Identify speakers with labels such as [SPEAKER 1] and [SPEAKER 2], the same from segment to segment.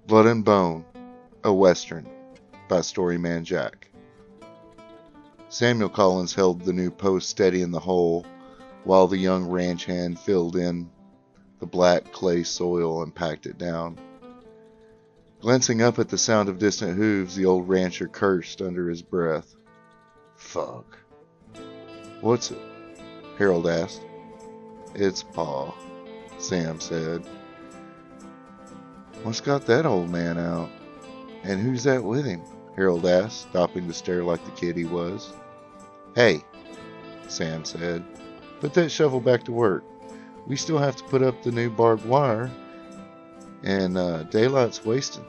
[SPEAKER 1] Blood and Bone, a Western, by StoryMan-Jack. Samuel Collins held the new post steady in the hole, while the young ranch hand filled in the black clay soil and packed it down. Glancing up at the sound of distant hooves, the old rancher cursed under his breath. "Fuck." "What's it?" Harold asked. "It's Pa," Sam said. "What's got that old man out? And who's that with him?" Harold asked, stopping to stare like the kid he was. "Hey," Sam said, "put that shovel back to work. We still have to put up the new barbed wire, and daylight's wasting."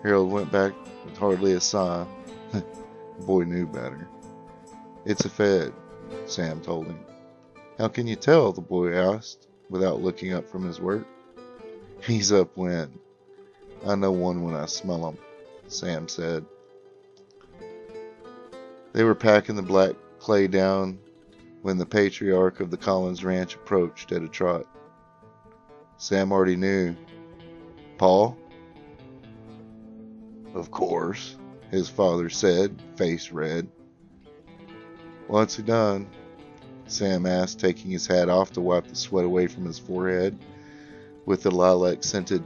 [SPEAKER 1] Harold went back with hardly a sigh. The boy knew better. "It's a Fed," Sam told him. "How can you tell?" the boy asked, without looking up from his work. "He's upwind. I know one when I smell him," Sam said. They were packing the black clay down when the patriarch of the Collins Ranch approached at a trot. Sam already knew. "Paul?" "Of course," his father said, face red. "What's he done?" Sam asked, taking his hat off to wipe the sweat away from his forehead with the lilac-scented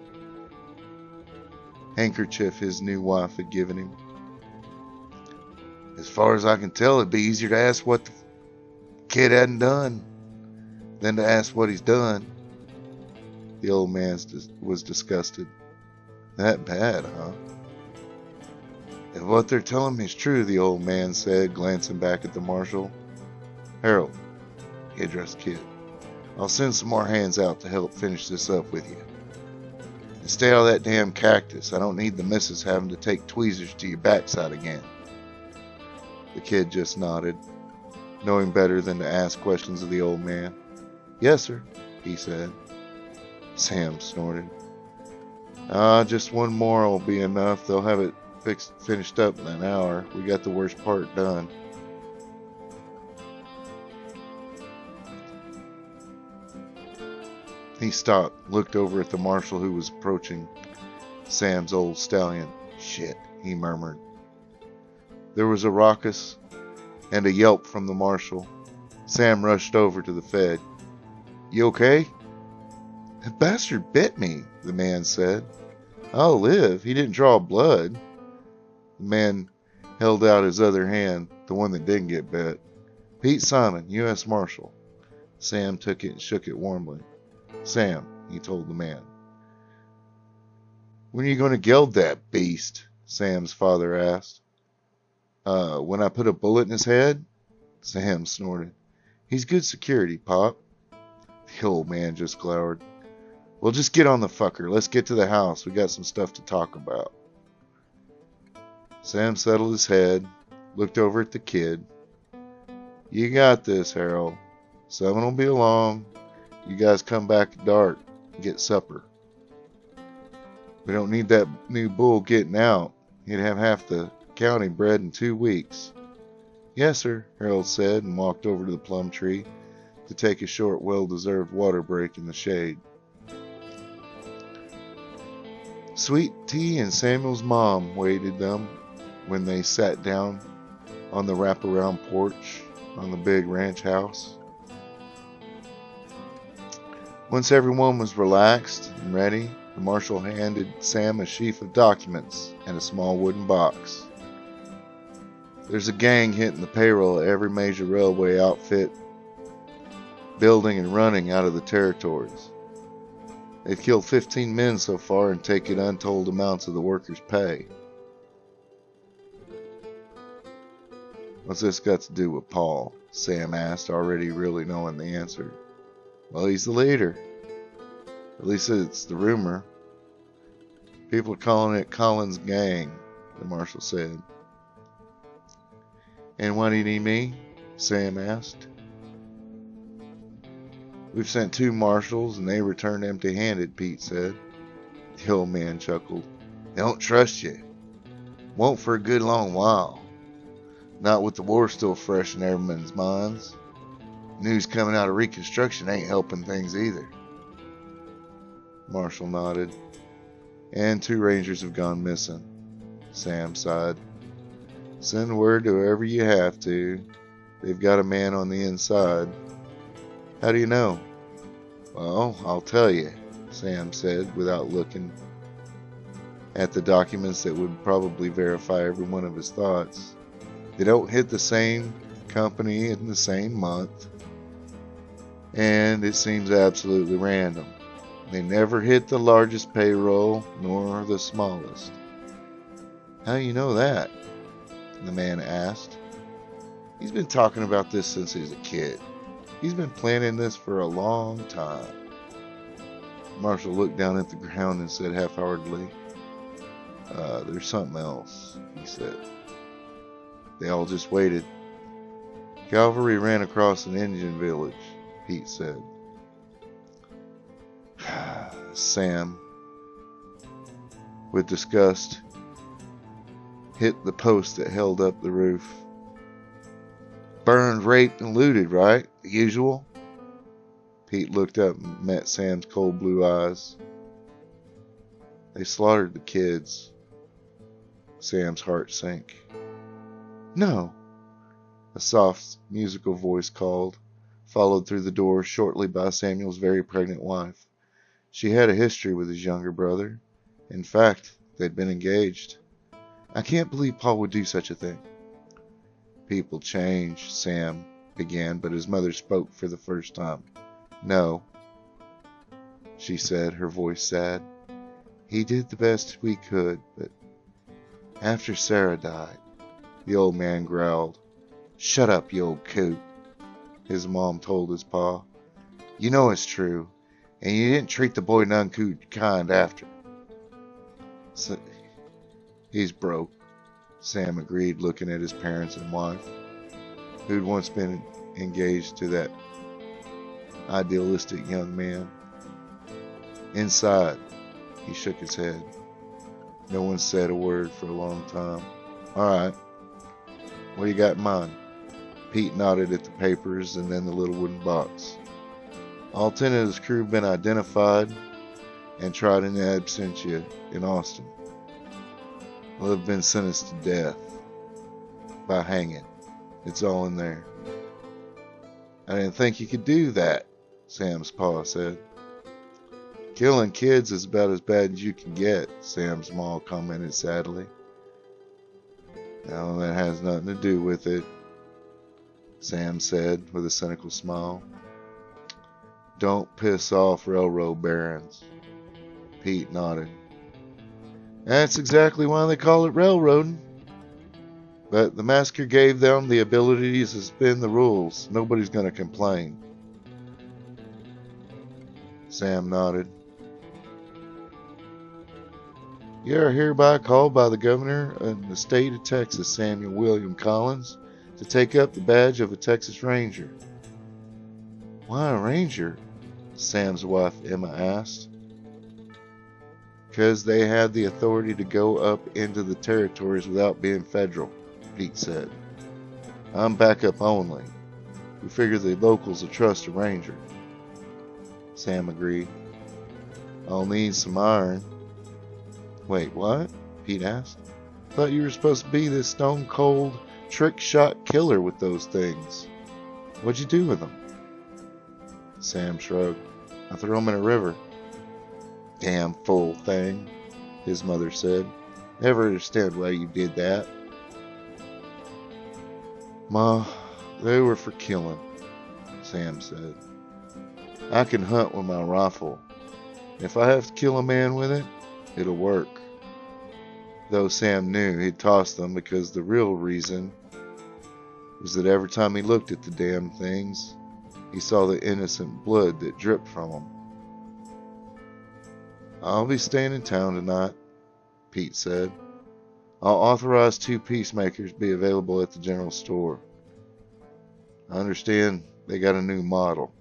[SPEAKER 1] handkerchief his new wife had given him. "As far as I can tell, it'd be easier to ask what the kid hadn't done than to ask what he's done." The old man was disgusted. "That bad, huh?" "If what they're telling me is true," the old man said, glancing back at the marshal. "Harold," he addressed the kid, "I'll send some more hands out to help finish this up with you. And stay out of that damn cactus. I don't need the missus having to take tweezers to your backside again." The kid just nodded, knowing better than to ask questions of the old man. "Yes, sir," he said. Sam snorted. Just one more will be enough. They'll have it finished up in an hour. We got the worst part done." He stopped, looked over at the marshal who was approaching Sam's old stallion. "Shit," he murmured. There was a raucous and a yelp from the marshal. Sam rushed over to the Fed. "You okay?" "The bastard bit me," the man said. "I'll live. He didn't draw blood." The man held out his other hand, the one that didn't get bit. "Pete Simon, U.S. Marshal." Sam took it and shook it warmly. "Sam," he told the man. "When are you going to geld that beast?" Sam's father asked. When I put a bullet in his head?" Sam snorted. "He's good security, Pop." The old man just glowered. "Well, just get on the fucker. Let's get to the house. We got some stuff to talk about." Sam settled his head, looked over at the kid. "You got this, Harold. 7 will be along. You guys come back at dark and get supper. We don't need that new bull getting out. He'd have half the county bred in 2 weeks." "Yes, sir," Harold said, and walked over to the plum tree to take a short, well-deserved water break in the shade. Sweet Tea and Samuel's mom waited them when they sat down on the wraparound porch on the big ranch house. Once everyone was relaxed and ready, the marshal handed Sam a sheaf of documents and a small wooden box. "There's a gang hitting the payroll of every major railway outfit building and running out of the territories. They've killed 15 men so far and taken untold amounts of the workers' pay." What's this got to do with Paul? Sam asked, already really knowing the answer. Well, he's the leader. At least it's the rumor. People are calling it Colin's gang, the marshal said. And why do you need me? Sam asked. We've sent 2 marshals and they returned empty-handed, Pete said. The old man chuckled. They don't trust you. Won't for a good long while. Not with the war still fresh in everyone's minds. News coming out of Reconstruction ain't helping things either. Marshall nodded. And 2 rangers have gone missing. Sam sighed. Send word to whoever you have to. They've got a man on the inside. How do you know? Well, I'll tell you, Sam said without looking at the documents that would probably verify every one of his thoughts. They don't hit the same company in the same month, and it seems absolutely random. They never hit the largest payroll, nor the smallest. How do you know that? The man asked. He's been talking about this since he was a kid. He's been planning this for a long time. Marshall looked down at the ground and said half-heartedly, there's something else, he said. They all just waited. Cavalry ran across an Indian village, Pete said. Sam, with disgust, hit the post that held up the roof. Burned, raped, and looted, right? The usual? Pete looked up and met Sam's cold blue eyes. They slaughtered the kids. Sam's heart sank. No, a soft, musical voice called, followed through the door shortly by Samuel's very pregnant wife. She had a history with his younger brother. In fact, they'd been engaged. I can't believe Paul would do such a thing. People change, Sam began, but his mother spoke for the first time. No, she said, her voice sad. He did the best we could, but after Sarah died, the old man growled. Shut up, you old coot, his mom told his pa. You know it's true, and you didn't treat the boy none kind after. So, he's broke, Sam agreed, looking at his parents and wife, who'd once been engaged to that idealistic young man. Inside, he shook his head. No one said a word for a long time. All right, what do you got in mind? Pete nodded at the papers and then the little wooden box. All 10 of his crew have been identified and tried in absentia in Austin. Will have been sentenced to death by hanging. It's all in there. I didn't think you could do that, Sam's pa said. Killing kids is about as bad as you can get, Sam's ma commented sadly. No, that has nothing to do with it, Sam said with a cynical smile. Don't piss off railroad barons. Pete nodded. That's exactly why they call it railroading. But the massacre gave them the ability to suspend the rules. Nobody's going to complain. Sam nodded. You are hereby called by the governor of the state of Texas, Samuel William Collins, to take up the badge of a Texas Ranger. Why a Ranger? Sam's wife Emma asked. Because they have the authority to go up into the territories without being federal, Pete said. I'm backup only. We figure the locals will trust a ranger. Sam agreed. I'll need some iron. Wait, what? Pete asked. Thought you were supposed to be this stone cold trick shot killer with those things. What'd you do with them? Sam shrugged. I threw them in a river. Damn fool thing, his mother said. Never understood why you did that. Ma, they were for killing, Sam said. I can hunt with my rifle. If I have to kill a man with it, it'll work. Though Sam knew he'd tossed them because the real reason was that every time he looked at the damn things, he saw the innocent blood that dripped from them. "I'll be staying in town tonight," Pete said. "I'll authorize 2 peacemakers be available at the general store. I understand they got a new model."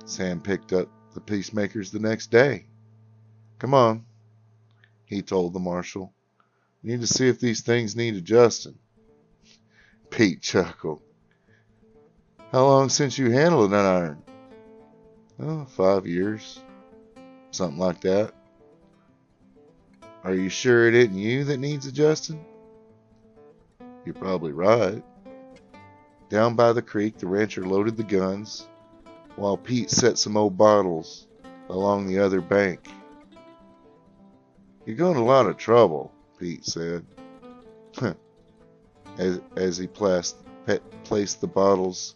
[SPEAKER 1] Sam picked up the peacemakers the next day. "Come on," he told the marshal. "We need to see if these things need adjusting." Pete chuckled. "How long since you handled an iron?" "Oh, 5 years. Something like that." "Are you sure it isn't you that needs adjusting?" "You're probably right." Down by the creek, the rancher loaded the guns, while Pete set some old bottles along the other bank. "You're going to a lot of trouble," Pete said, as he placed the bottles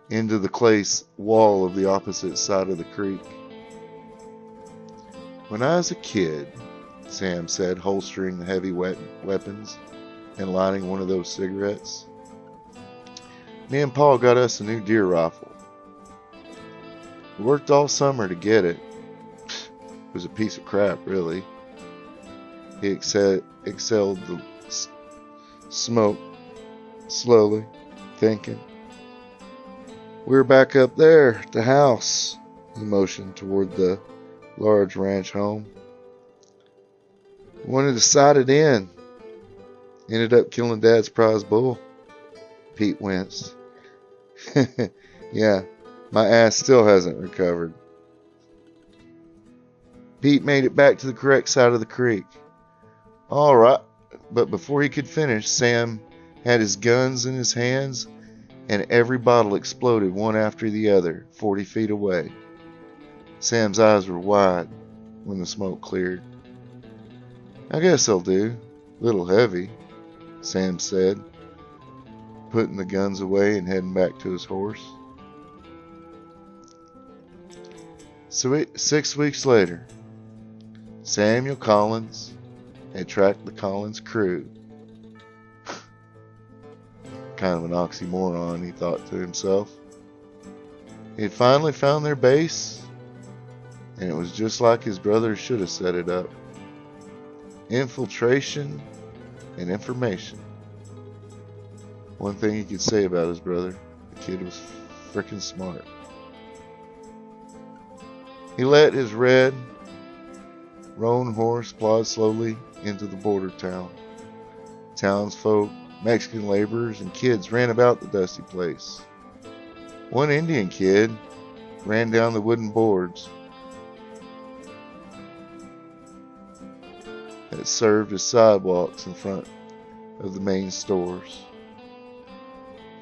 [SPEAKER 1] into the clay wall of the opposite side of the creek. "When I was a kid," Sam said, holstering the heavy weapons and lighting one of those cigarettes, "me and Paul got us a new deer rifle. We worked all summer to get it. It was a piece of crap, really." He exhaled the smoke slowly, thinking. "We were back up there at the house." He motioned toward the large ranch home. "We wanted to sight it in. Ended up killing Dad's prize bull." Pete winced. "Yeah, my ass still hasn't recovered." Pete made it back to the correct side of the creek. "All right," but before he could finish, Sam had his guns in his hands, and every bottle exploded one after the other, 40 feet away. Sam's eyes were wide when the smoke cleared. "I guess I'll do. Little heavy," Sam said, putting the guns away and heading back to his horse. So 6 weeks later, Samuel Collins had tracked the Collins crew. Kind of an oxymoron, he thought to himself. He had finally found their base, and it was just like his brother should have set it up. Infiltration and information. One thing he could say about his brother, the kid was frickin' smart. He let his red roan horse plod slowly into the border town. Townsfolk, Mexican laborers, and kids ran about the dusty place. One Indian kid ran down the wooden boards that served as sidewalks in front of the main stores.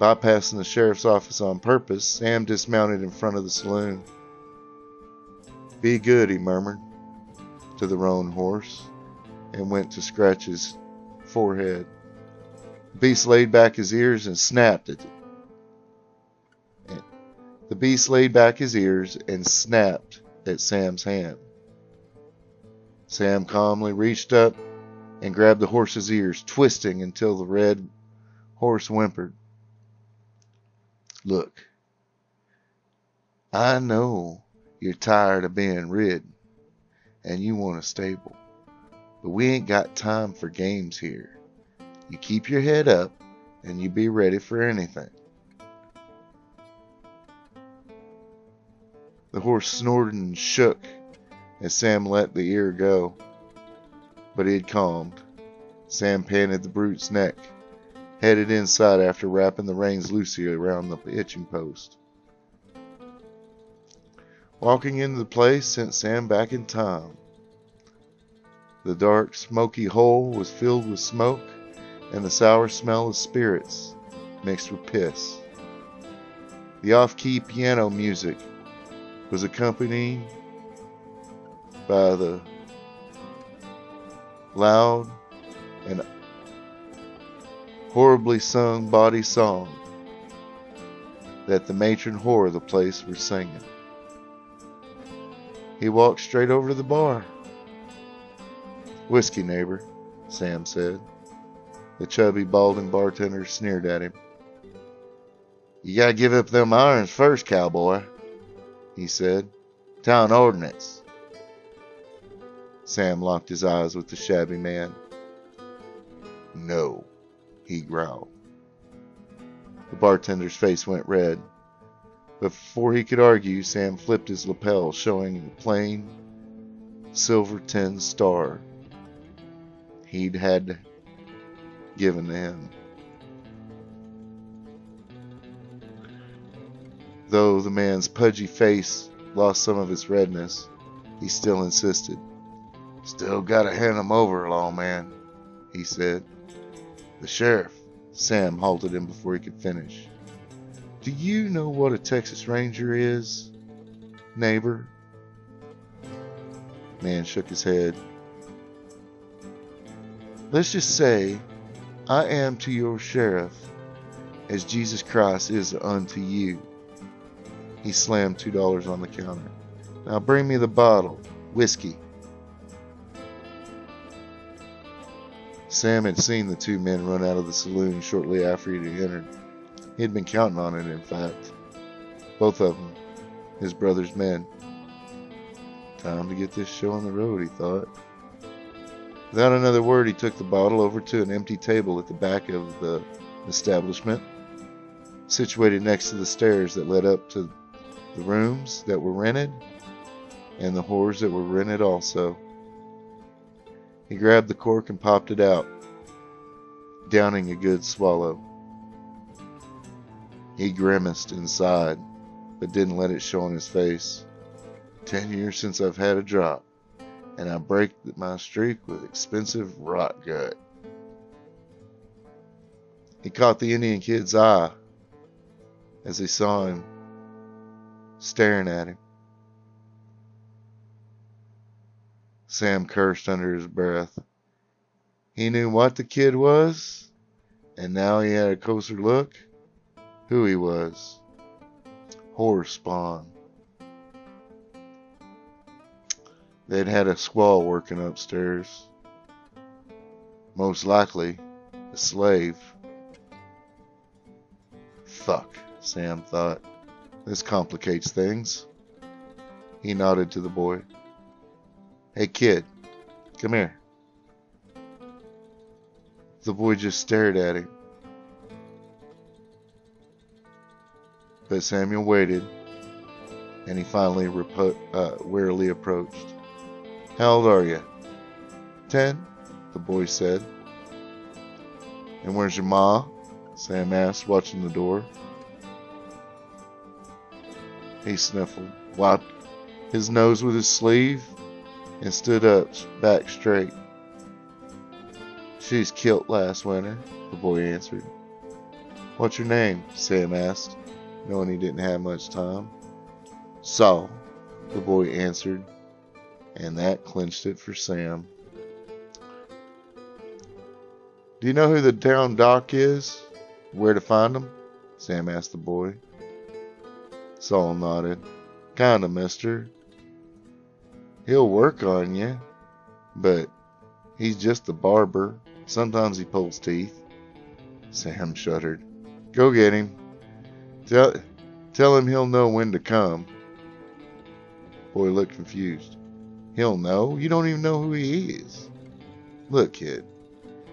[SPEAKER 1] Bypassing the sheriff's office on purpose, Sam dismounted in front of the saloon. "Be good," he murmured to the roan horse, and went to scratch his forehead. The beast laid back his ears and snapped at it. The beast laid back his ears and snapped at Sam's hand. Sam calmly reached up and grabbed the horse's ears, twisting until the red horse whimpered. "Look, I know you're tired of being ridden, and you want a stable, but we ain't got time for games here. You keep your head up, and you be ready for anything." The horse snorted and shook as Sam let the ear go, but he had calmed. Sam panted the brute's neck, headed inside after wrapping the reins loosely around the hitching post. Walking into the place sent Sam back in time. The dark, smoky hole was filled with smoke and the sour smell of spirits mixed with piss. The off-key piano music was accompanied by the loud and horribly sung bawdy song that the matron whore of the place was singing. He walked straight over to the bar. "Whiskey, neighbor," Sam said. The chubby, balding bartender sneered at him. You gotta give up them irons first, cowboy, he said. Town ordinance. Sam locked his eyes with the shabby man. No, he growled. The bartender's face went red. But before he could argue, Sam flipped his lapel, showing the plain silver tin star he'd had given to him. Though the man's pudgy face lost some of its redness, he still insisted. Still gotta hand him over, lawman, he said. The sheriff. Sam halted him before he could finish. Do you know what a Texas Ranger is, neighbor? Man shook his head. Let's just say, I am to your sheriff as Jesus Christ is unto you. He slammed $2 on the counter. Now bring me the bottle. Whiskey. Sam had seen the two men run out of the saloon shortly after he had entered. He had been counting on it, in fact. Both of them, his brother's men. Time to get this show on the road, he thought. Without another word, he took the bottle over to an empty table at the back of the establishment, situated next to the stairs that led up to the rooms that were rented and the whores that were rented also. He grabbed the cork and popped it out, downing a good swallow. He grimaced inside, but didn't let it show on his face. 10 years since I've had a drop, and I break my streak with expensive rot gut. He caught the Indian kid's eye as he saw him staring at him. Sam cursed under his breath. He knew what the kid was, and now he had a closer look. Who he was. Horse spawn. They'd had a squaw working upstairs. Most likely, a slave. Fuck, Sam thought. This complicates things. He nodded to the boy. Hey kid, come here. The boy just stared at him. But Samuel waited, and he finally warily approached. How old are you? 10, the boy said. And where's your ma? Sam asked, watching the door. He sniffled, wiped his nose with his sleeve, and stood up, back straight. She's killed last winter, the boy answered. What's your name? Sam asked, knowing he didn't have much time. Saul, the boy answered, and that clinched it for Sam. Do you know who the town doc is? Where to find him? Sam asked the boy. Saul nodded. Kinda, mister. He'll work on you, but he's just a barber. Sometimes he pulls teeth. Sam shuddered. Go get him. Tell him he'll know when to come. Boy looked confused. He'll know? You don't even know who he is. Look, kid,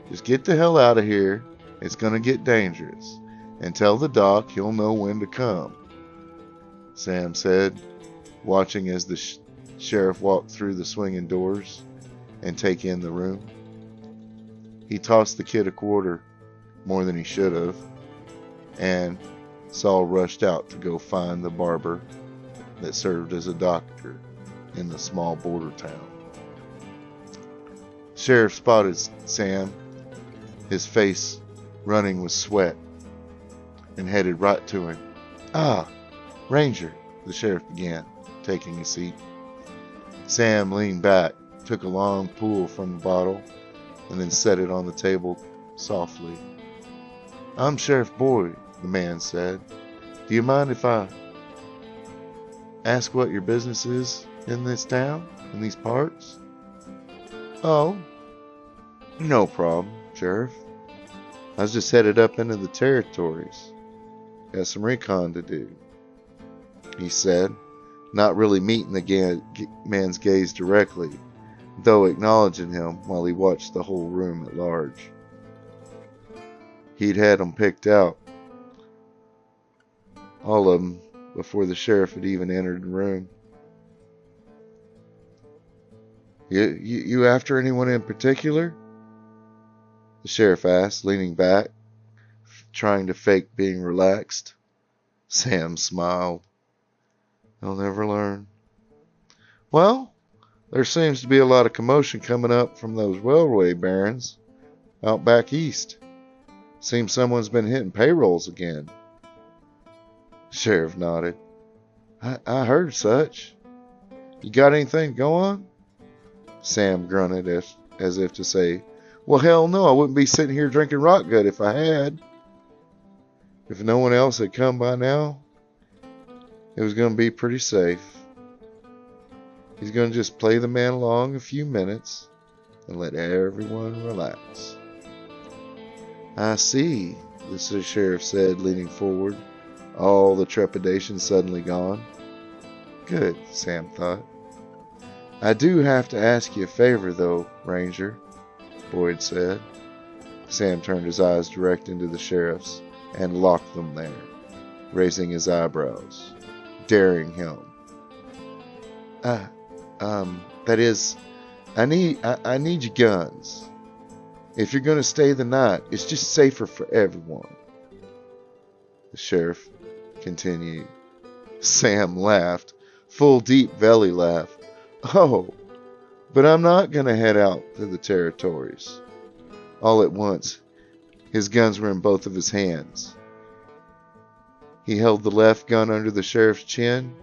[SPEAKER 1] just get the hell out of here. It's gonna get dangerous. And tell the doc he'll know when to come, Sam said, watching as the sheriff walked through the swinging doors and take in the room. He tossed the kid a quarter, more than he should have, and Saul rushed out to go find the barber that served as a doctor in the small border town. Sheriff spotted Sam, his face running with sweat, and headed right to him. Ah, Ranger, the sheriff began, taking a seat. Sam leaned back, took a long pull from the bottle, and then set it on the table softly. I'm Sheriff Boyd, the man said. Do you mind if I ask what your business is in this town, in these parts? Oh, no problem, Sheriff. I was just headed up into the territories. Got some recon to do, he said, not really meeting the man's gaze directly, though acknowledging him while he watched the whole room at large. He'd had them picked out, all of them, before the sheriff had even entered the room. You after anyone in particular? The sheriff asked, leaning back, trying to fake being relaxed. Sam smiled. They'll never learn. Well, there seems to be a lot of commotion coming up from those railway barons out back east. Seems someone's been hitting payrolls again. The sheriff nodded. I heard such. You got anything to go on? Sam grunted as if to say, well, hell no, I wouldn't be sitting here drinking rock gut if I had. If no one else had come by now, it was going to be pretty safe. He's going to just play the man along a few minutes and let everyone relax. I see, the sheriff said, leaning forward, all the trepidation suddenly gone. Good, Sam thought. I do have to ask you a favor, though, Ranger, Boyd said. Sam turned his eyes direct into the sheriff's and locked them there, raising his eyebrows, daring him. That is, I need your guns. If you're going to stay the night, it's just safer for everyone. The sheriff continued. Sam laughed, full deep belly laugh. Oh, but I'm not going to head out to the territories. All at once, his guns were in both of his hands. He held the left gun under the sheriff's chin,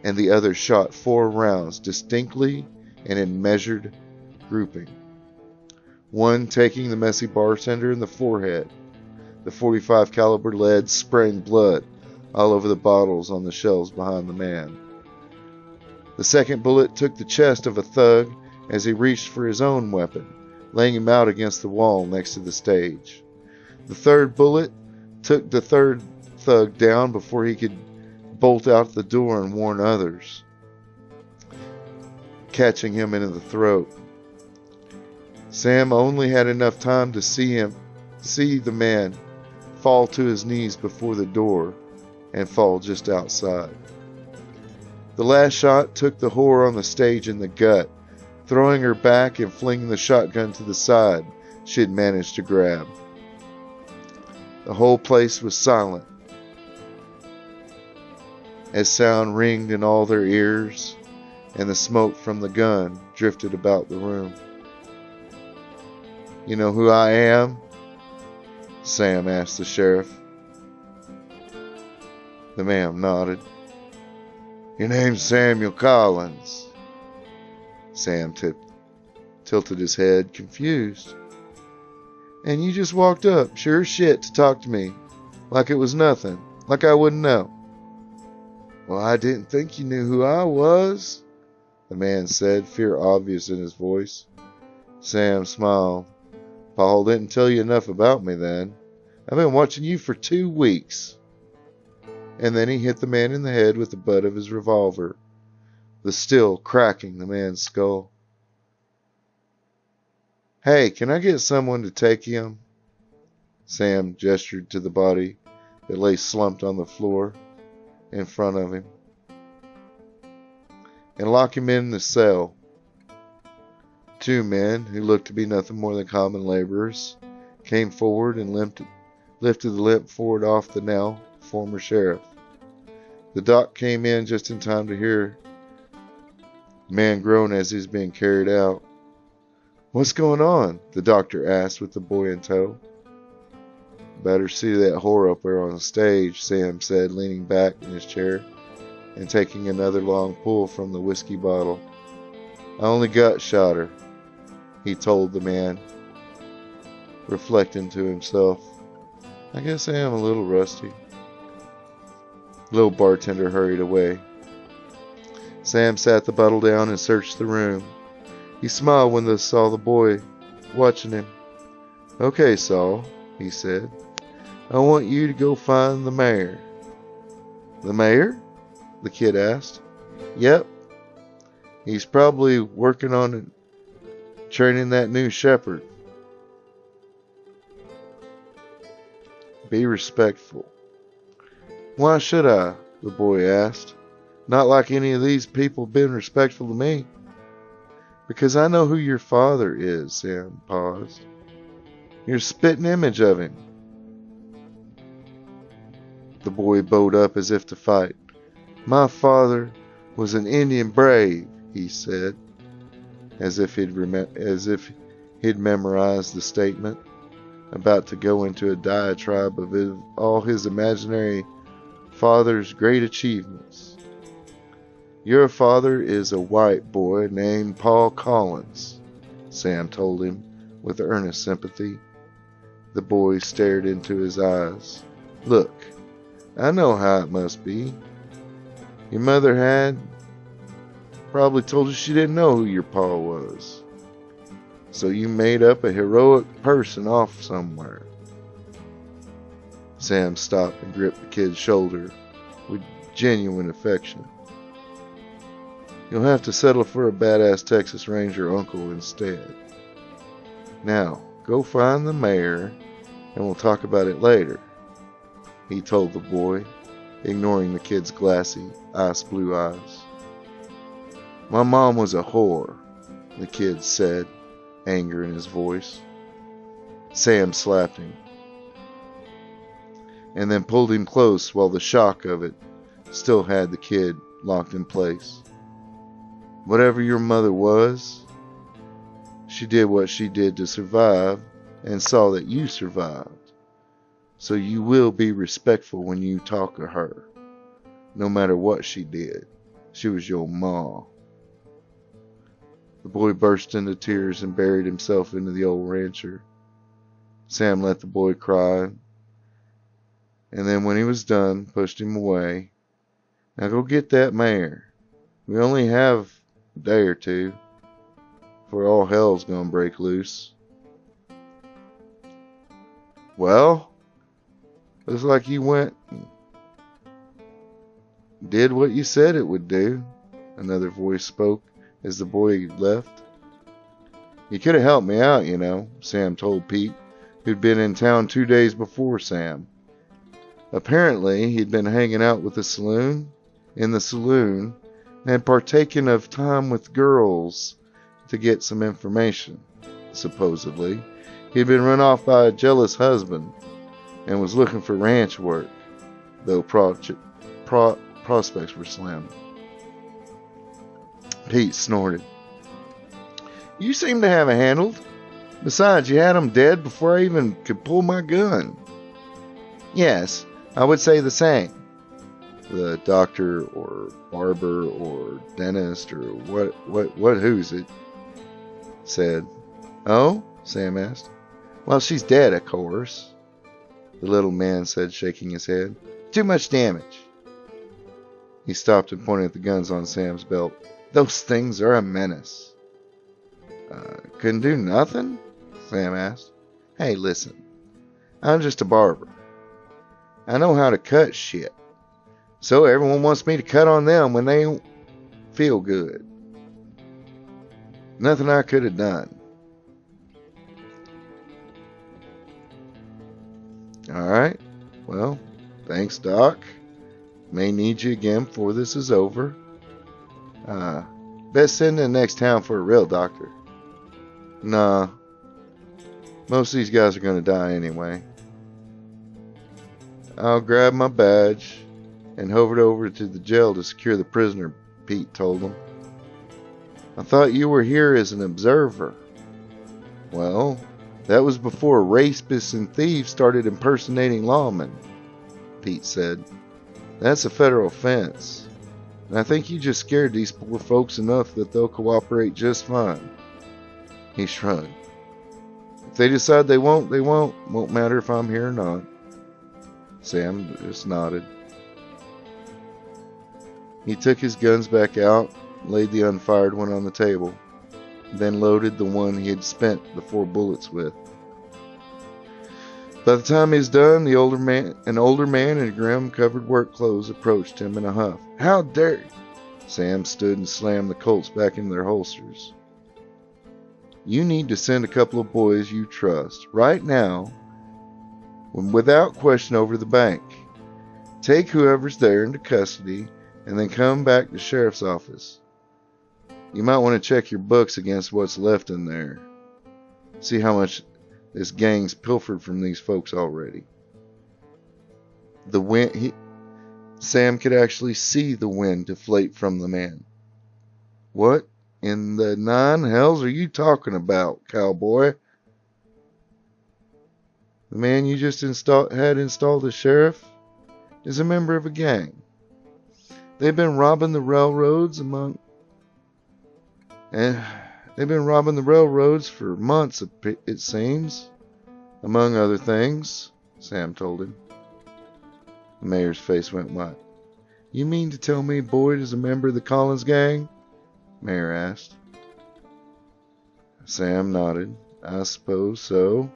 [SPEAKER 1] and the other shot 4 rounds distinctly and in measured grouping. One taking the messy bartender in the forehead. The .45 caliber lead spraying blood all over the bottles on the shelves behind the man. The second bullet took the chest of a thug as he reached for his own weapon, laying him out against the wall next to the stage. The third bullet took the third thug down before he could bolt out the door and warn others, catching him in the throat. Sam only had enough time to see the man fall to his knees before the door and fall just outside. The last shot took the whore on the stage in the gut, throwing her back and flinging the shotgun to the side she had managed to grab. The whole place was silent, as sound ringed in all their ears, and the smoke from the gun drifted about the room. You know who I am? Sam asked the sheriff. The man nodded. Your name's Samuel Collins. Sam tilted his head, confused. And you just walked up, sure as shit, to talk to me, like it was nothing, like I wouldn't know. Well, I didn't think you knew who I was, the man said, fear obvious in his voice. Sam smiled. Paul didn't tell you enough about me then. I've been watching you for 2 weeks. And then he hit the man in the head with the butt of his revolver, the steel cracking the man's skull. Hey, can I get someone to take him? Sam gestured to the body that lay slumped on the floor in front of him. And lock him in the cell. 2 men, who looked to be nothing more than common laborers, came forward and lifted the limp forward off the now former sheriff. The doc came in just in time to hear the man groan as he was being carried out. What's going on? The doctor asked with the boy in tow. Better see that whore up there on the stage, Sam said, leaning back in his chair and taking another long pull from the whiskey bottle. I only gut shot her, he told the man, reflecting to himself. I guess I am a little rusty. The little bartender hurried away. Sam sat the bottle down and searched the room. He smiled when he saw the boy watching him. Okay, Saul, he said. I want you to go find the mayor. The mayor? The kid asked. Yep. He's probably working on training that new shepherd. Be respectful. Why should I? The boy asked. Not like any of these people have been respectful to me. Because I know who your father is, Sam paused. You're a spitting image of him. The boy bowed up as if to fight. My father was an Indian brave, he said, as if he'd memorized the statement, about to go into a diatribe of all his imaginary father's great achievements. Your father is a white boy named Paul Collins, Sam told him with earnest sympathy. The boy stared into his eyes. Look, I know how it must be. Your mother had probably told you she didn't know who your pa was. So you made up a heroic person off somewhere. Sam stopped and gripped the kid's shoulder with genuine affection. You'll have to settle for a badass Texas Ranger uncle instead. Now, go find the mayor, and we'll talk about it later, he told the boy, ignoring the kid's glassy, ice blue eyes. My mom was a whore, the kid said, anger in his voice. Sam slapped him, and then pulled him close while the shock of it still had the kid locked in place. Whatever your mother was, she did what she did to survive and saw that you survived. So you will be respectful when you talk to her, no matter what she did. She was your ma. The boy burst into tears and buried himself into the old rancher. Sam let the boy cry, and then when he was done, pushed him away. Now go get that mayor. We only have a day or two before all hell's gonna break loose. Well, looks like you went and did what you said it would do, another voice spoke as the boy left. You could have helped me out, you know, Sam told Pete, who'd been in town 2 days before Sam. Apparently, he'd been hanging out with in the saloon, and partaken of time with girls to get some information. Supposedly, he'd been run off by a jealous husband and was looking for ranch work, though prospects were slim. Pete snorted. You seem to have it handled. Besides, you had him dead before I even could pull my gun. Yes, I would say the same. The doctor or barber or dentist or who's it? Said. Oh? Sam asked. Well, she's dead, of course. The little man said, shaking his head. Too much damage. He stopped and pointed at the guns on Sam's belt. Those things are a menace. Couldn't do nothing? Sam asked. Hey, listen. I'm just a barber. I know how to cut shit. So everyone wants me to cut on them when they don't feel good. Nothing I could have done. Alright. Well, thanks, Doc. May need you again before this is over. Best send to the next town for a real doctor. Nah. Most of these guys are going to die anyway. I'll grab my badge and hovered over to the jail to secure the prisoner, Pete told him. I thought you were here as an observer. Well, that was before rapists and thieves started impersonating lawmen, Pete said. That's a federal offense. And I think you just scared these poor folks enough that they'll cooperate just fine. He shrugged. If they decide they won't, they won't. Won't matter if I'm here or not. Sam just nodded. He took his guns back out, laid the unfired one on the table, then loaded the one he had spent the 4 bullets with. By the time he was done, an older man in grim-covered work clothes approached him in a huff. "How dare you?" Sam stood and slammed the Colts back in their holsters. "You need to send a couple of boys you trust, right now, without question, over to the bank. Take whoever's there into custody, and then come back to the sheriff's office. You might want to check your books against what's left in there. See how much this gang's pilfered from these folks already." Sam could actually see the wind deflate from the man. "What in the nine hells are you talking about, cowboy?" "The man you just had installed as sheriff is a member of a gang. They've been robbing the railroads for months, it seems, among other things," Sam told him. The mayor's face went white. "You mean to tell me Boyd is a member of the Collins gang?" the mayor asked. Sam nodded. "I suppose so."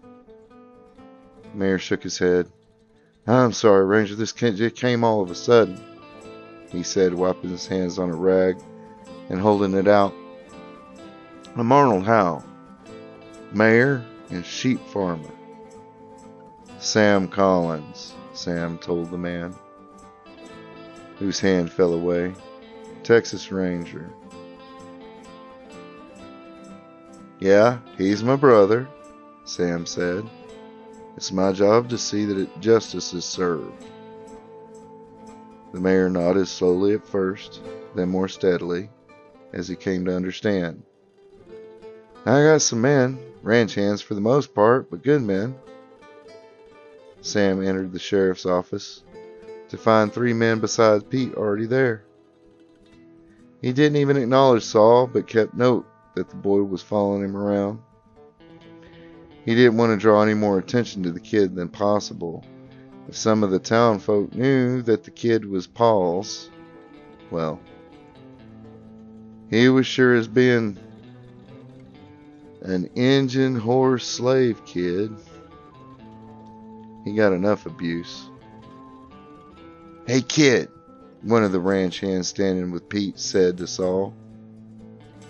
[SPEAKER 1] The mayor shook his head. "I'm sorry, Ranger, this came all of a sudden," he said, wiping his hands on a rag and holding it out. "I'm Arnold Howe, mayor and sheep farmer." "Sam Collins," Sam told the man, whose hand fell away. "Texas Ranger." "Yeah, he's my brother," Sam said. "It's my job to see that justice is served." The mayor nodded slowly at first, then more steadily, as he came to understand. "I got some men, ranch hands for the most part, but good men." Sam entered the sheriff's office to find 3 men besides Pete already there. He didn't even acknowledge Saul, but kept note that the boy was following him around. He didn't want to draw any more attention to the kid than possible. If some of the town folk knew that the kid was Paul's, well, he was sure as being an engine horse slave kid. He got enough abuse. "Hey kid," one of the ranch hands standing with Pete said to Saul,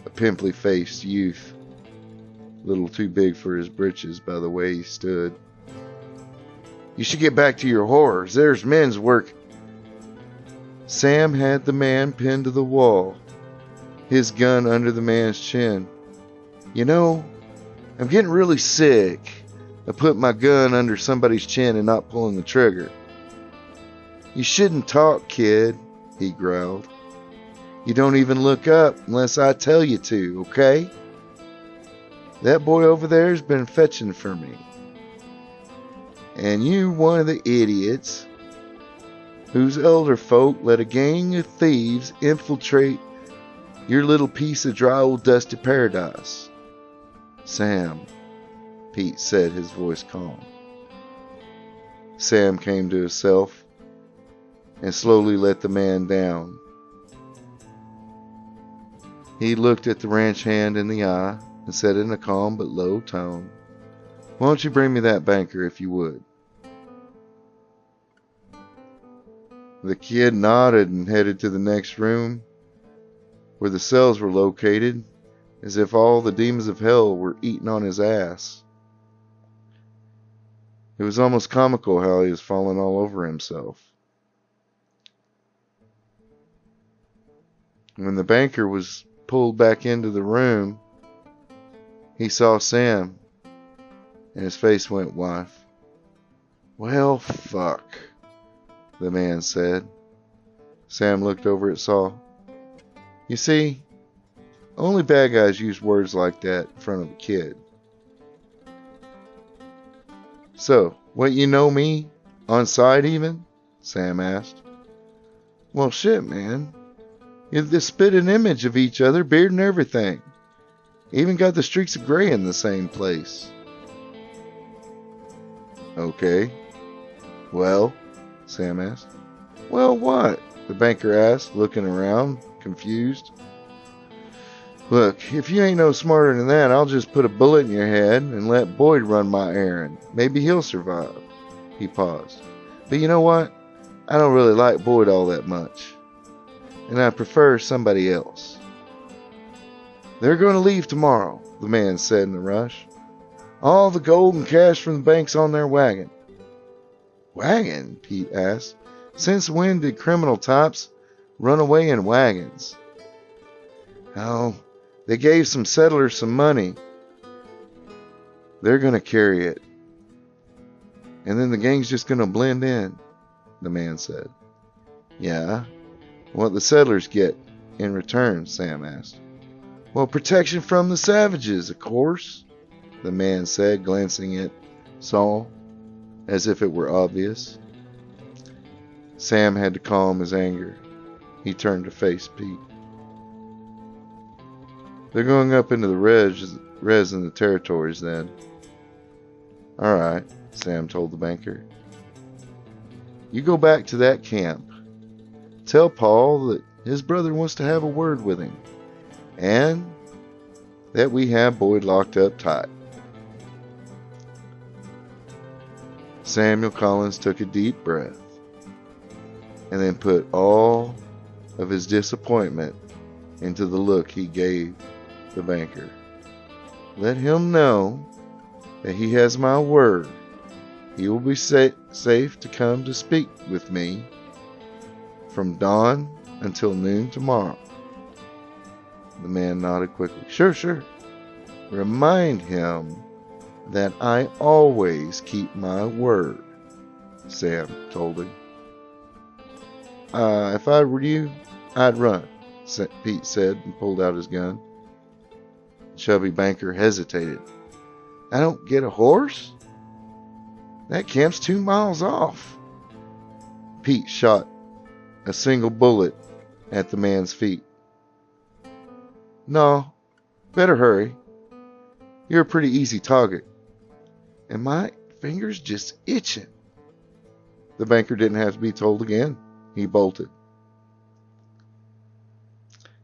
[SPEAKER 1] a pimply-faced youth, a little too big for his britches by the way he stood. "You should get back to your horrors. There's men's work." Sam had the man pinned to the wall, his gun under the man's chin. "You know, I'm getting really sick of putting my gun under somebody's chin and not pulling the trigger." "You shouldn't talk, kid," he growled. "You don't even look up unless I tell you to, okay? That boy over there's been fetching for me. And you one of the idiots whose elder folk let a gang of thieves infiltrate your little piece of dry old dusty paradise." "Sam," Pete said, his voice calm. Sam came to himself and slowly let the man down. He looked at the ranch hand in the eye and said in a calm but low tone, "Why don't you bring me that banker if you would?" The kid nodded and headed to the next room where the cells were located, as if all the demons of hell were eating on his ass. It was almost comical how he was falling all over himself. When the banker was pulled back into the room, he saw Sam, and his face went white. "Well, fuck," the man said. Sam looked over at Saul. "You see, only bad guys use words like that in front of a kid." "So, what, you know me? On sight even?" Sam asked. "Well, shit, man. You're the spitting image of each other, beard and everything. Even got the streaks of gray in the same place." "Okay. Well?" Sam asked. "Well, what?" the banker asked, looking around, confused. "Look, if you ain't no smarter than that, I'll just put a bullet in your head and let Boyd run my errand. Maybe he'll survive." He paused. But you know what? I don't really like Boyd all that much. And I prefer somebody else. They're going to leave tomorrow, the man said in a rush. All the gold and cash from the bank's on their wagon. Wagon? Pete asked. Since when did criminal types run away in wagons? Oh, they gave some settlers some money. They're going to carry it. And then the gang's just going to blend in, the man said. Yeah? What the settlers get in return? Sam asked. Well, protection from the savages, of course, the man said, glancing at Saul as if it were obvious. Sam had to calm his anger. He turned to face Pete. They're going up into the res in the territories then. All right, Sam told the banker. You go back to that camp. Tell Paul that his brother wants to have a word with him. And that we have Boyd locked up tight. Samuel Collins took a deep breath and then put all of his disappointment into the look he gave the banker. Let him know that he has my word. He will be safe to come to speak with me from dawn until noon tomorrow. The man nodded quickly. Sure. Remind him that I always keep my word, Sam told him. If I were you, I'd run, Pete said and pulled out his gun. The chubby banker hesitated. I don't get a horse? That camp's 2 miles off. Pete shot a single bullet at the man's feet. No, better hurry. You're a pretty easy target. And my finger's just itching. The banker didn't have to be told again. He bolted.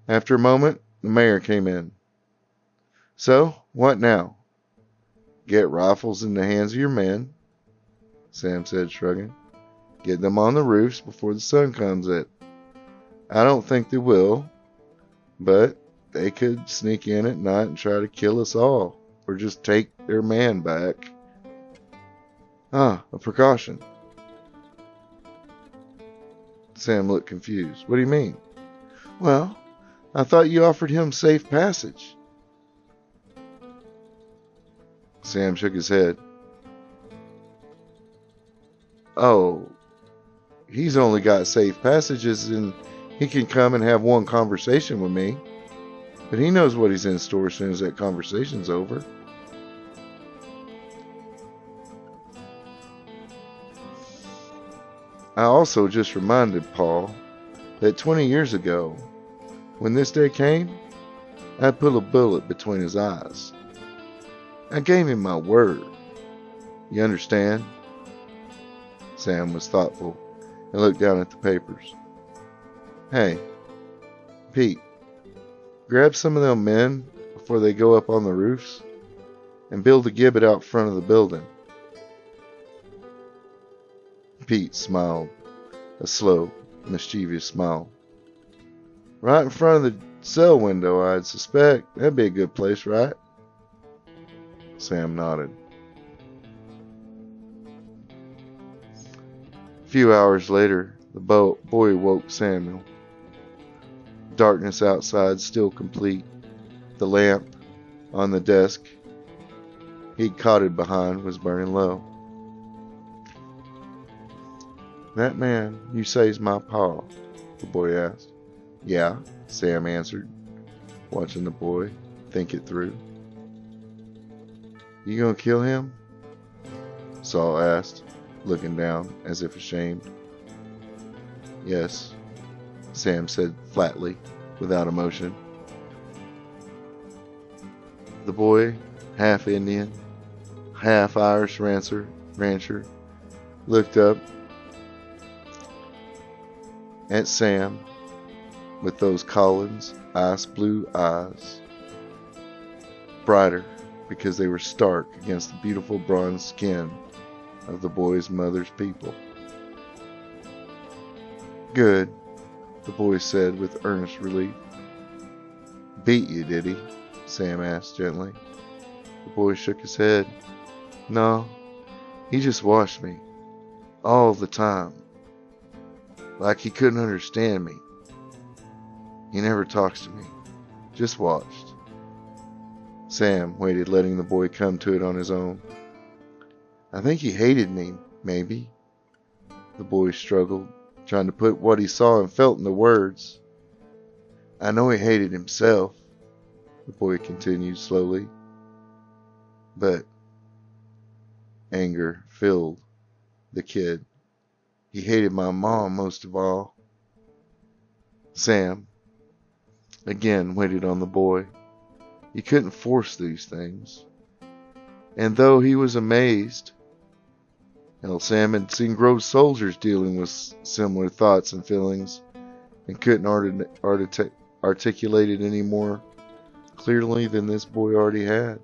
[SPEAKER 1] After a moment, the mayor came in. So, what now? Get rifles in the hands of your men, Sam said, shrugging. Get them on the roofs before the sun comes up. I don't think they will, but they could sneak in at night and try to kill us all, or just take their man back. A precaution. Sam looked confused. What do you mean? Well, I thought you offered him safe passage. Sam shook his head. Oh, he's only got safe passages and he can come and have one conversation with me. But he knows what he's in store as soon as that conversation's over. I also just reminded Paul that 20 years ago, when this day came, I put a bullet between his eyes. I gave him my word. You understand? Sam was thoughtful and looked down at the papers. Hey, Pete, grab some of them men before they go up on the roofs and build a gibbet out front of the building. Pete smiled, a slow, mischievous smile. Right in front of the cell window, I'd suspect. That'd be a good place, right? Sam nodded. A few hours later, the boy woke Samuel. Darkness outside still complete. The lamp on the desk he'd cotted behind was burning low. That man you say's my pa? The boy asked. Yeah, Sam answered, watching the boy think it through. You gonna kill him? Saul asked, looking down as if ashamed. Yes, Sam said flatly, without emotion. The boy, half Indian, half Irish rancher, looked up at Sam with those Collins ice blue eyes, brighter because they were stark against the beautiful bronze skin of the boy's mother's people. Good, the boy said with earnest relief. Beat you, did he? Sam asked gently. The boy shook his head. No, he just watched me. All the time. Like he couldn't understand me. He never talks to me. Just watched. Sam waited, letting the boy come to it on his own. I think he hated me, maybe. The boy struggled, trying to put what he saw and felt into words. I know he hated himself, the boy continued slowly. But anger filled the kid. He hated my mom most of all. Sam again waited on the boy. He couldn't force these things. And though he was amazed, hell, Sam had seen grown soldiers dealing with similar thoughts and feelings and couldn't articulate it any more clearly than this boy already had.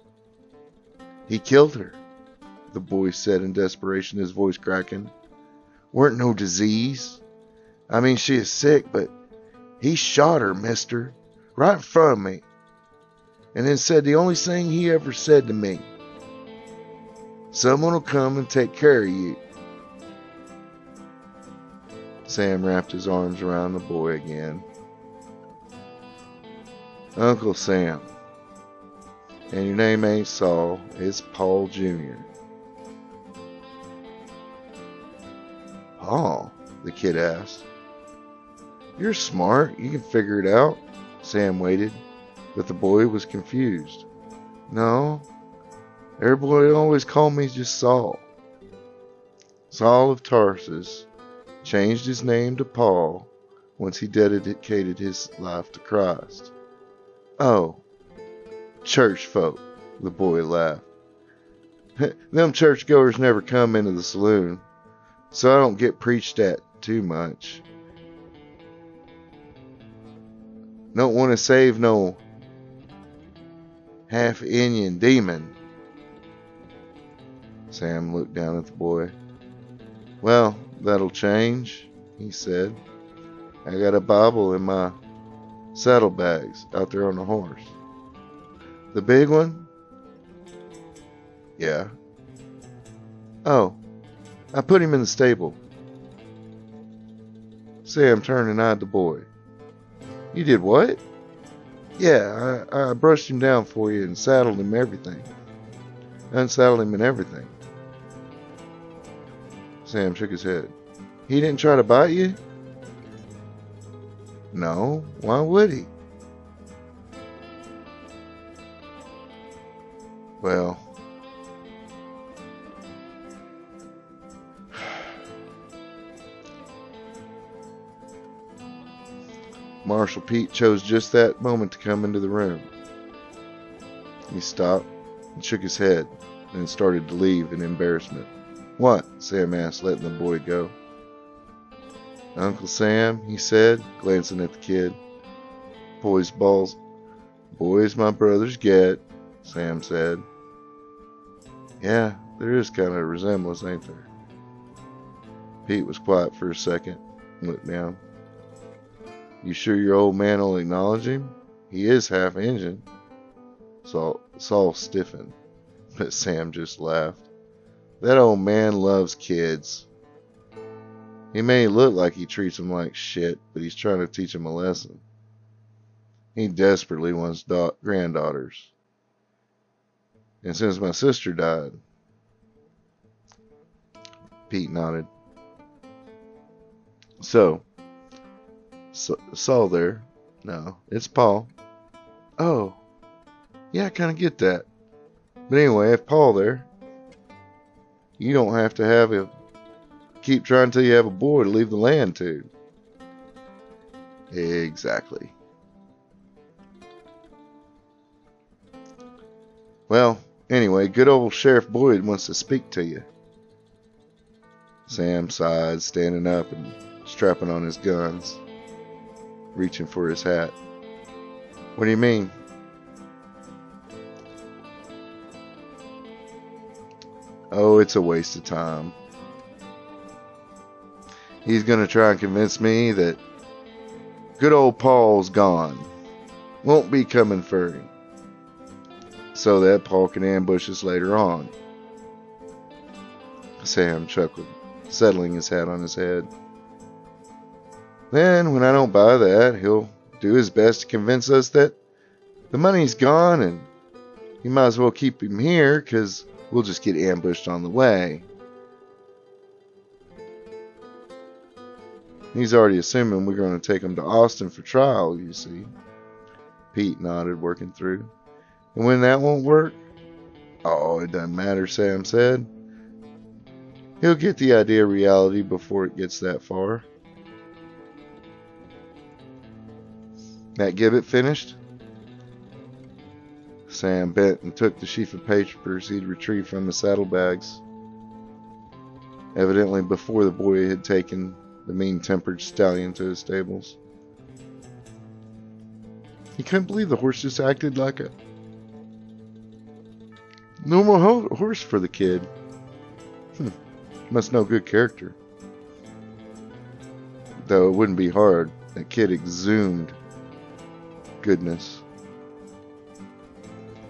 [SPEAKER 1] He killed her, the boy said in desperation, his voice cracking. Weren't no disease. I mean, she is sick, but he shot her, mister, right in front of me. And then said the only thing he ever said to me. Someone will come and take care of you. Sam wrapped his arms around the boy again. Uncle Sam. And your name ain't Saul, it's Paul Jr. Paul? The kid asked. You're smart, you can figure it out. Sam waited, but the boy was confused. No, everybody always called me just Saul. Saul of Tarsus changed his name to Paul once he dedicated his life to Christ. Oh, church folk, the boy laughed. Them churchgoers never come into the saloon, so I don't get preached at too much. Don't want to save no half-Indian demon. Sam looked down at the boy. Well, that'll change, he said. I got a Bible in my saddlebags out there on the horse. The big one? Yeah. Oh, I put him in the stable. Sam turned and eyed the boy. You did what? Yeah, I brushed him down for you and saddled him everything. Unsaddled him and everything. Sam shook his head. He didn't try to bite you? No, why would he? Well, Marshal Pete chose just that moment to come into the room. He stopped and shook his head and then started to leave in embarrassment. What? Sam asked, letting the boy go. Uncle Sam, he said, glancing at the kid. Boys my brothers get, Sam said. Yeah, there is kind of a resemblance, ain't there? Pete was quiet for a second and looked down. You sure your old man will acknowledge him? He is half Injun. Saul stiffened, but Sam just laughed. That old man loves kids. He may look like he treats them like shit, but he's trying to teach them a lesson. He desperately wants granddaughters. And since my sister died, Pete nodded. So Saul there. No, it's Paul. Oh, yeah, I kind of get that. But anyway, if Paul there, you don't have to have him keep trying till you have a boy to leave the land to. Exactly. Well, anyway, good old Sheriff Boyd wants to speak to you. Sam sighed, standing up and strapping on his guns, reaching for his hat. What do you mean? Oh, it's a waste of time. He's going to try and convince me that good old Paul's gone. Won't be coming for him. So that Paul can ambush us later on. Sam chuckled, settling his hat on his head. Then, when I don't buy that, he'll do his best to convince us that the money's gone and you might as well keep him here because we'll just get ambushed on the way. He's already assuming we're going to take him to Austin for trial, you see. Pete nodded, working through. And when that won't work, oh, it doesn't matter, Sam said. He'll get the idea of reality before it gets that far. That gibbet finished? Sam bent and took the sheaf of papers he'd retrieved from the saddlebags. Evidently before the boy had taken the mean-tempered stallion to his stables. He couldn't believe the horse just acted like a normal horse for the kid. Must know good character. Though it wouldn't be hard. That kid exhumed goodness.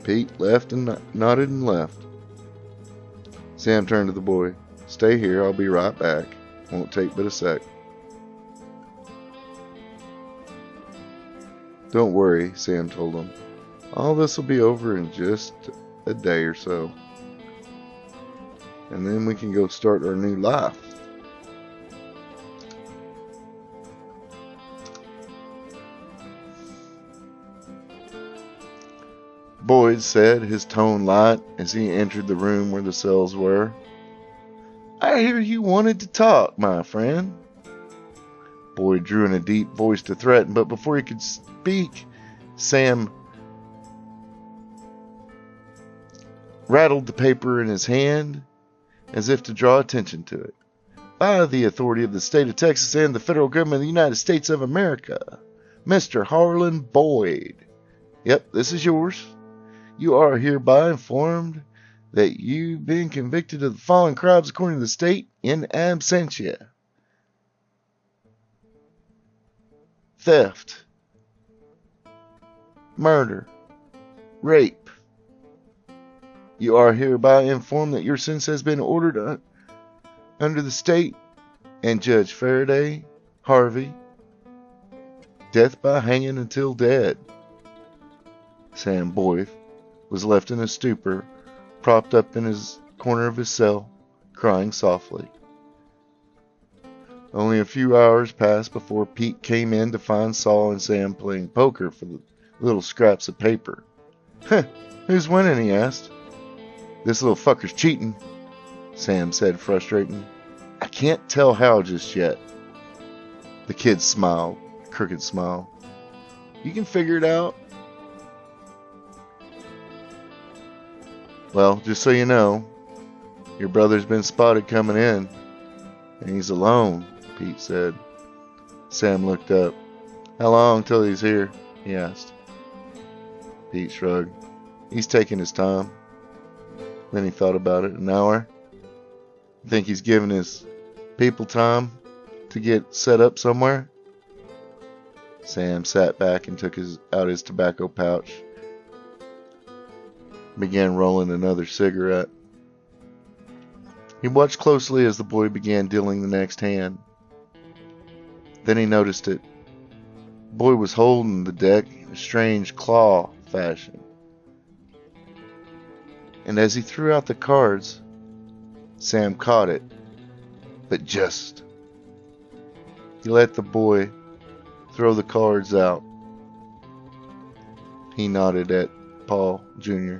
[SPEAKER 1] Pete left and nodded and left. Sam turned to the boy. Stay here, I'll be right back. Won't take but a sec. Don't worry, Sam told him. All this will be over in just a day or so. And then we can go start our new life. Boyd said, his tone light, as he entered the room where the cells were. I hear you wanted to talk, my friend. Boyd drew in a deep voice to threaten, but before he could speak, Sam rattled the paper in his hand as if to draw attention to it. By the authority of the state of Texas and the federal government of the United States of America, Mr. Harlan Boyd. Yep, this is yours. You are hereby informed that you've been convicted of the following crimes according to the state in absentia. Theft, murder, rape. You are hereby informed that your sentence has been ordered under the state and Judge Faraday Harvey. Death by hanging until dead. Sam Boyd was left in a stupor, propped up in his corner of his cell, crying softly. Only a few hours passed before Pete came in to find Saul and Sam playing poker for the little scraps of paper. Who's winning? He asked. This little fucker's cheating, Sam said, frustrated. I can't tell how just yet. The kid smiled, a crooked smile. You can figure it out. Well, just so you know, your brother's been spotted coming in, and he's alone, Pete said. Sam looked up. How long till he's here? He asked. Pete shrugged. He's taking his time. Then he thought about it. An hour? You think he's giving his people time to get set up somewhere? Sam sat back and took out his tobacco pouch. Began rolling another cigarette. He watched closely as the boy began dealing the next hand. Then he noticed it. The boy was holding the deck in a strange claw fashion. And as he threw out the cards, Sam caught it, but just. He let the boy throw the cards out. He nodded at Paul Jr.,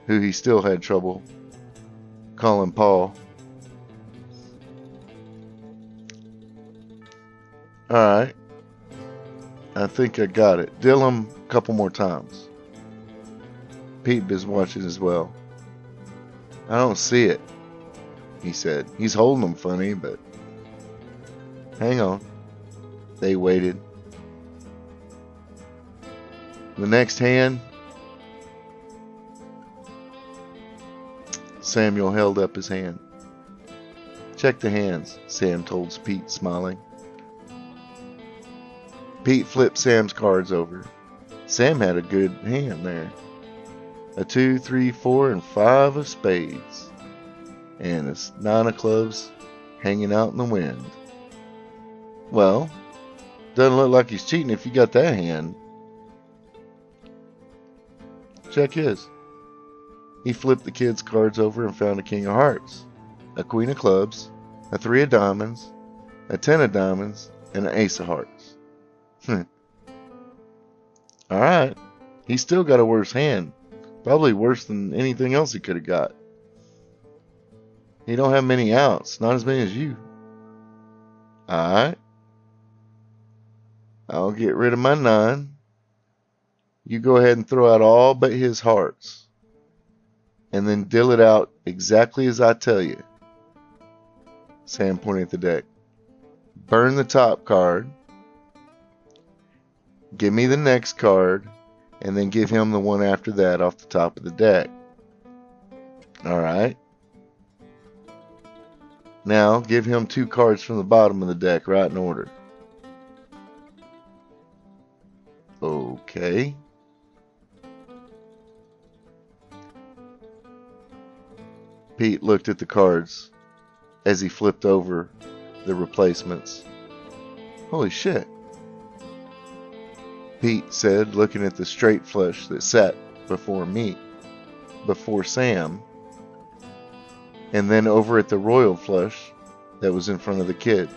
[SPEAKER 1] who he still had trouble calling Paul. Alright. I think I got it. Deal him a couple more times. Pete is watching as well. I don't see it, he said. He's holding them funny, but... Hang on. They waited. The next hand... Samuel held up his hand. "Check the hands," Sam told Pete, smiling. Pete flipped Sam's cards over. Sam had a good hand there. A 2, 3, 4, and 5 of spades. And a 9 of clubs hanging out in the wind. "Well, doesn't look like he's cheating if you got that hand." "Check his." He flipped the kid's cards over and found a king of hearts, a queen of clubs, a 3 of diamonds, a 10 of diamonds, and an ace of hearts. Alright, he's still got a worse hand. Probably worse than anything else he could have got. He don't have many outs, not as many as you. Alright. I'll get rid of my 9. You go ahead and throw out all but his hearts. And then deal it out exactly as I tell you. Sam pointed at the deck. Burn the top card. Give me the next card. And then give him the one after that off the top of the deck. Alright. Now give him 2 cards from the bottom of the deck right in order. Okay. Pete looked at the cards as he flipped over the replacements. "Holy shit," Pete said, looking at the straight flush that sat before Sam, and then over at the royal flush that was in front of the kid.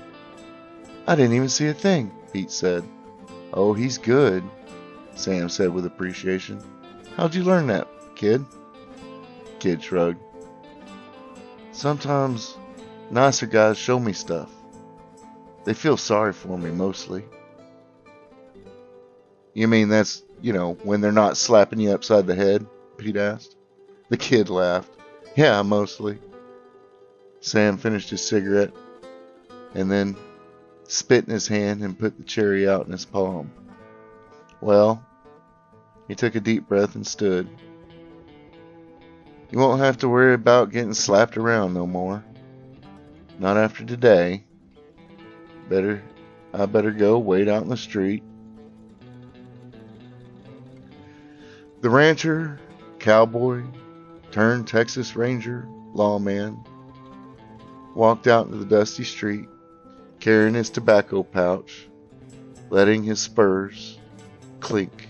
[SPEAKER 1] "I didn't even see a thing," Pete said. "Oh, he's good," Sam said with appreciation. "How'd you learn that, kid?" Kid shrugged. "Sometimes nicer guys show me stuff. They feel sorry for me mostly." "You mean that's, when they're not slapping you upside the head?" Pete asked. The kid laughed. "Yeah, mostly." Sam finished his cigarette and then spit in his hand and put the cherry out in his palm. "Well," he took a deep breath and stood. "You won't have to worry about getting slapped around no more. Not after today. I better go wait out in the street." The rancher, cowboy, turned Texas Ranger, lawman, walked out into the dusty street, carrying his tobacco pouch, letting his spurs clink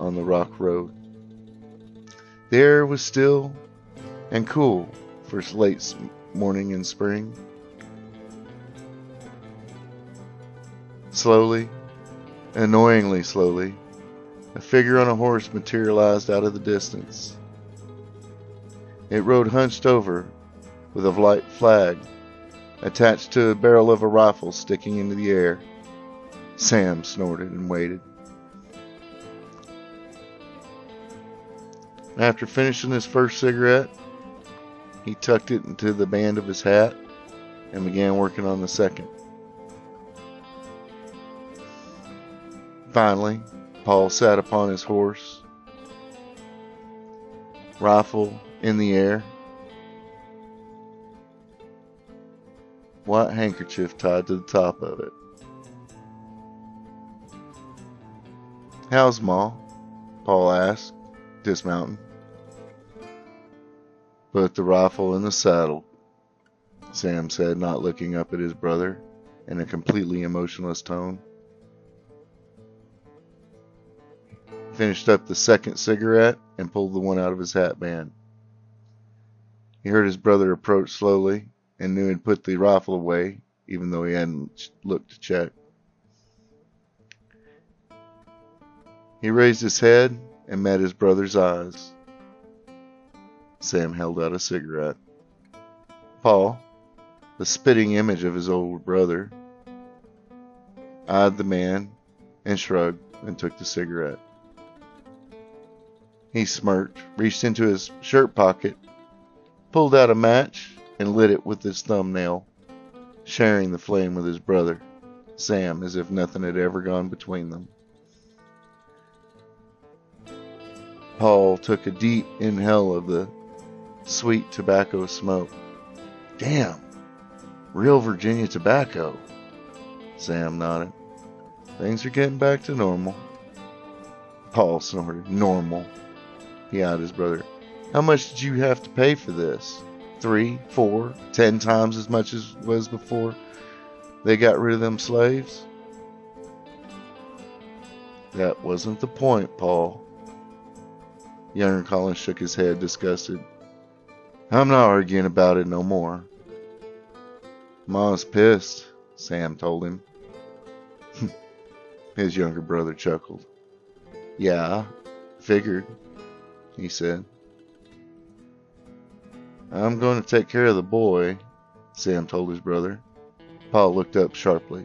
[SPEAKER 1] on the rock road. The air was still and cool for late morning in spring. Slowly, annoyingly slowly, a figure on a horse materialized out of the distance. It rode hunched over, with a white flag attached to the barrel of a rifle sticking into the air. Sam snorted and waited. After finishing his first cigarette, he tucked it into the band of his hat and began working on the second. Finally, Paul sat upon his horse, rifle in the air, white handkerchief tied to the top of it. "How's Ma?" Paul asked, dismounting. "Put the rifle in the saddle," Sam said, not looking up at his brother, in a completely emotionless tone. Finished up the second cigarette and pulled the one out of his hat band. He heard his brother approach slowly and knew he'd put the rifle away, even though he hadn't looked to check. He raised his head and met his brother's eyes. Sam held out a cigarette. Paul, the spitting image of his old brother, eyed the man and shrugged and took the cigarette. He smirked, reached into his shirt pocket, pulled out a match, and lit it with his thumbnail, sharing the flame with his brother, Sam, as if nothing had ever gone between them. Paul took a deep inhale of the sweet tobacco smoke. Damn, real Virginia tobacco. Sam nodded. Things are getting back to normal. Paul snorted. Normal. He eyed his brother. How much did you have to pay for this? 3, 4, 10 times as much as was before they got rid of them slaves? That wasn't the point, Paul. Younger Collins shook his head, disgusted. I'm not arguing about it no more. Ma's pissed, Sam told him. His younger brother chuckled. Yeah, figured, he said. I'm going to take care of the boy, Sam told his brother. Paul looked up sharply.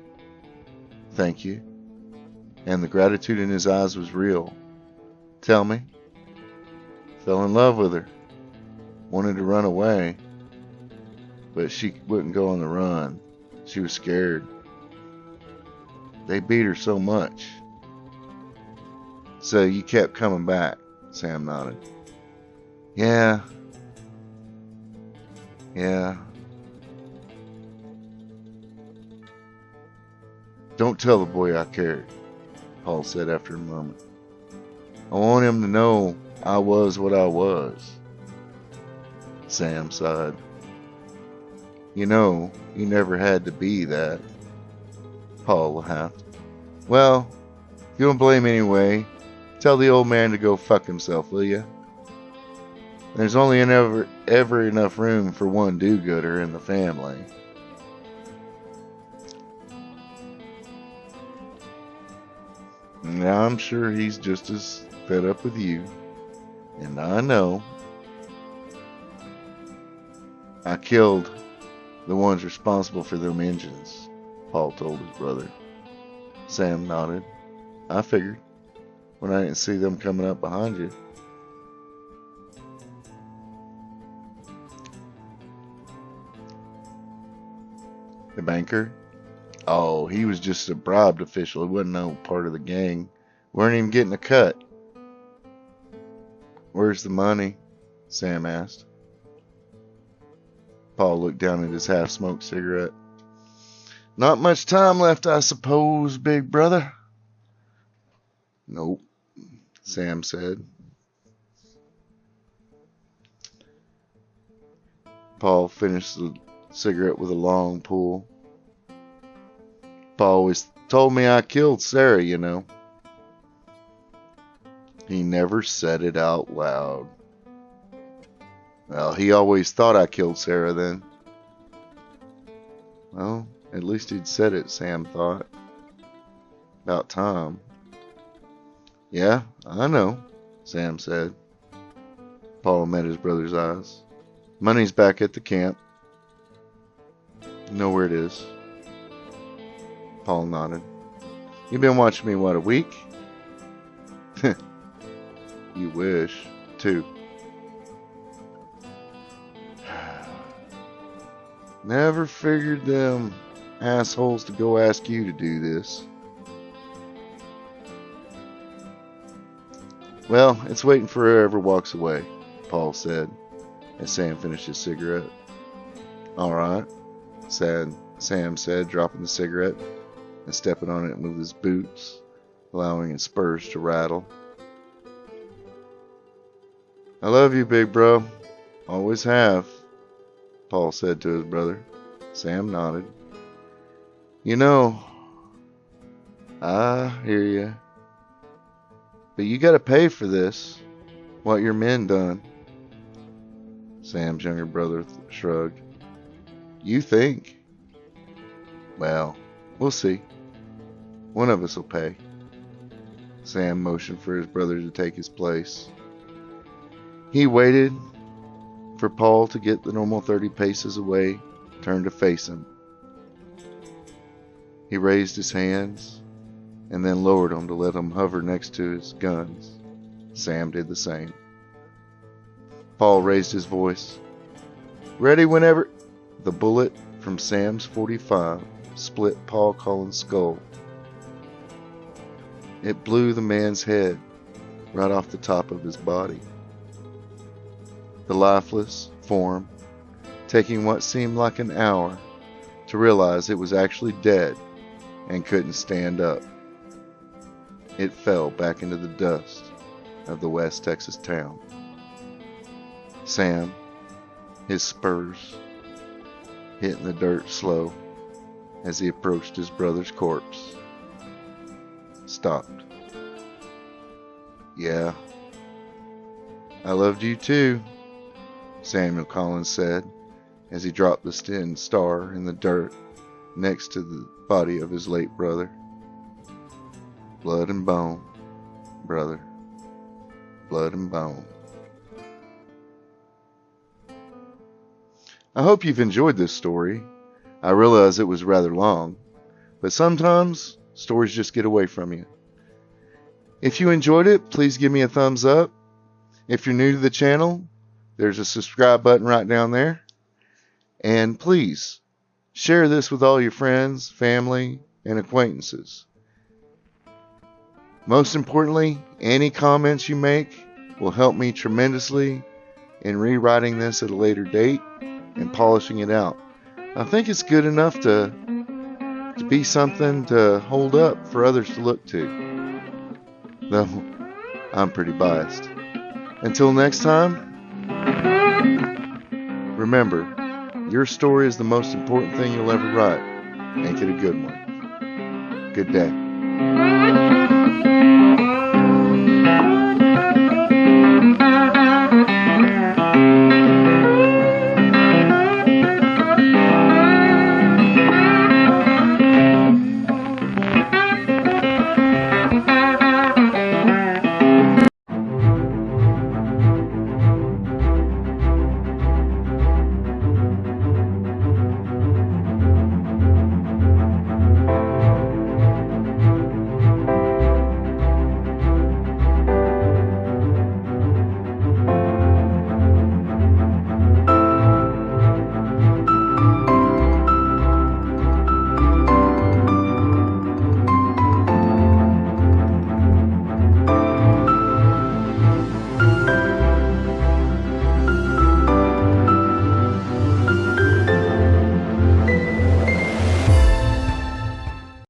[SPEAKER 1] Thank you. And the gratitude in his eyes was real. Tell me. Fell in love with her. Wanted to run away. But she wouldn't go on the run. She was scared. They beat her so much. So you kept coming back, Sam nodded. Yeah. Don't tell the boy I cared, Paul said after a moment. I want him to know I was what I was. Sam sighed. You know, you never had to be that. Paul laughed. Well, if you don't blame me anyway, tell the old man to go fuck himself, will you? There's only ever enough room for one do-gooder in the family. Now I'm sure he's just as fed up with you. And I know. I killed the ones responsible for them engines, Paul told his brother. Sam nodded. I figured, when I didn't see them coming up behind you. The banker? Oh, he was just a bribed official. He wasn't no part of the gang. Weren't even getting a cut. Where's the money? Sam asked. Paul looked down at his half-smoked cigarette. Not much time left, I suppose, big brother. Nope, Sam said. Paul finished the cigarette with a long pull. Paul always told me I killed Sarah, you know. He never said it out loud. Well, he always thought I killed Sarah then. Well, at least he'd said it, Sam thought. About time. Yeah, I know, Sam said. Paul met his brother's eyes. Money's back at the camp. You know where it is. Paul nodded. You been watching me, what, a week? You wish. 2. Never figured them assholes to go ask you to do this. Well, it's waiting for whoever walks away, Paul said, as Sam finished his cigarette. All right, Sam said, dropping the cigarette and stepping on it with his boots, allowing his spurs to rattle. I love you, big bro. Always have, Paul said to his brother. Sam nodded. You know, I hear you. But you gotta pay for this, what your men done. Sam's younger brother shrugged. You think? Well, we'll see. One of us will pay. Sam motioned for his brother to take his place. He waited for Paul to get the normal 30 paces away, turned to face him. He raised his hands and then lowered them to let them hover next to his guns. Sam did the same. Paul raised his voice. Ready whenever. The bullet from Sam's .45 split Paul Collins' skull. It blew the man's head right off the top of his body. the lifeless form, taking what seemed like an hour to realize it was actually dead and couldn't stand up. It fell back into the dust of the West Texas town. Sam, his spurs hitting the dirt slow as he approached his brother's corpse, stopped. "Yeah, I loved you too," Samuel Collins said as he dropped the tin star in the dirt next to the body of his late brother. "Blood and bone, brother. Blood and bone." I hope you've enjoyed this story. I realize it was rather long, but sometimes stories just get away from you. If you enjoyed it, please give me a thumbs up. If you're new to the channel, there's a subscribe button right down there. And please share this with all your friends, family, and acquaintances. Most importantly, any comments you make will help me tremendously in rewriting this at a later date and polishing it out. I think it's good enough to be something to hold up for others to look to, though I'm pretty biased. Until next time, remember, your story is the most important thing you'll ever write. Make it a good one. Good day.